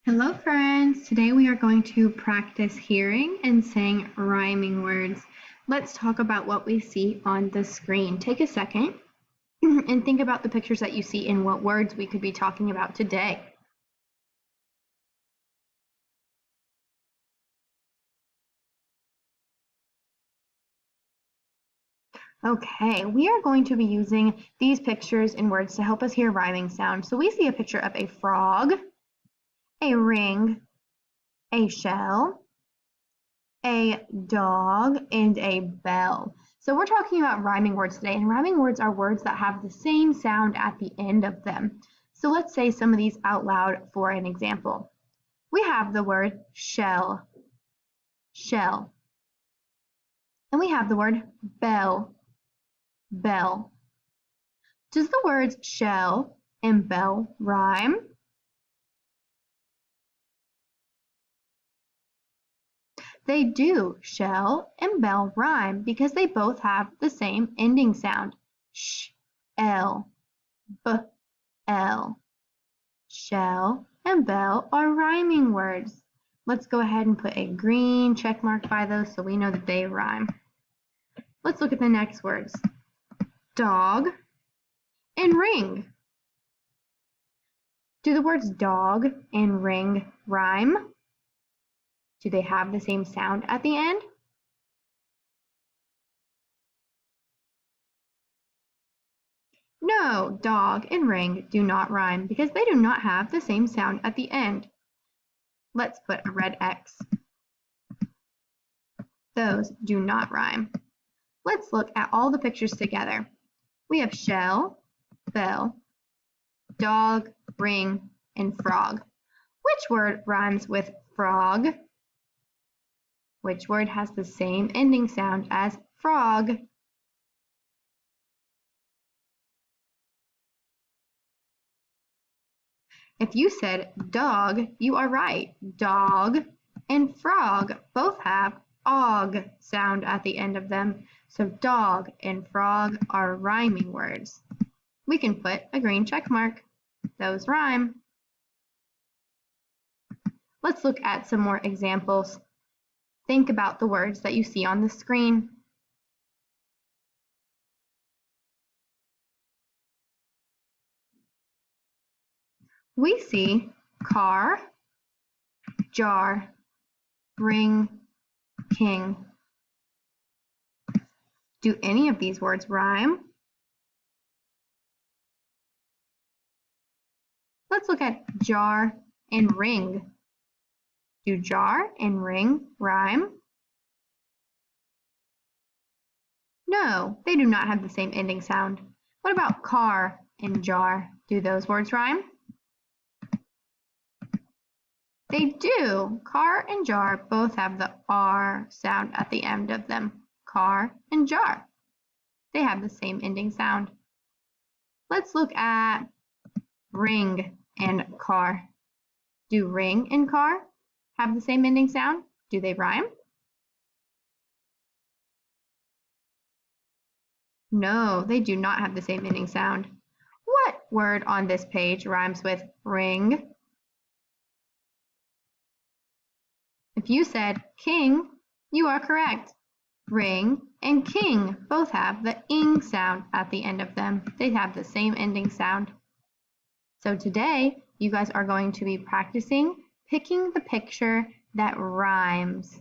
Hello friends! Today we are going to practice hearing and saying rhyming words. Let's talk about what we see on the screen. Take a second and think about the pictures that you see and what words we could be talking about today. Okay, we are going to be using these pictures and words to help us hear rhyming sounds. So we see a picture of a frog, a ring, a shell, a dog, and a bell. So we're talking about rhyming words today, and rhyming words are words that have the same sound at the end of them. So let's say some of these out loud for an example. We have the word shell, shell. And we have the word bell, bell. Does the words shell and bell rhyme? They do. Shell and bell rhyme because they both have the same ending sound. Sh, L, B, L. Shell and bell are rhyming words. Let's go ahead and put a green check mark by those so we know that they rhyme. Let's look at the next words. Dog and ring. Do the words dog and ring rhyme? Do they have the same sound at the end? No, dog and ring do not rhyme because they do not have the same sound at the end. Let's put a red X. Those do not rhyme. Let's look at all the pictures together. We have shell, bell, dog, ring, and frog. Which word rhymes with frog? Which word has the same ending sound as frog? If you said dog, you are right. Dog and frog both have og sound at the end of them, so dog and frog are rhyming words. We can put a green check mark. Those rhyme. Let's look at some more examples. Think about the words that you see on the screen. We see car, jar, ring, king. Do any of these words rhyme? Let's look at jar and ring. Do jar and ring rhyme? No, they do not have the same ending sound. What about car and jar? Do those words rhyme? They do. Car and jar both have the R sound at the end of them. Car and jar. They have the same ending sound. Let's look at ring and car. Do ring and car have the same ending sound? Do they rhyme? No, they do not have the same ending sound. What word on this page rhymes with ring? If you said king, you are correct. Ring and king both have the ing sound at the end of them. They have the same ending sound. So today, you guys are going to be practicing picking the picture that rhymes.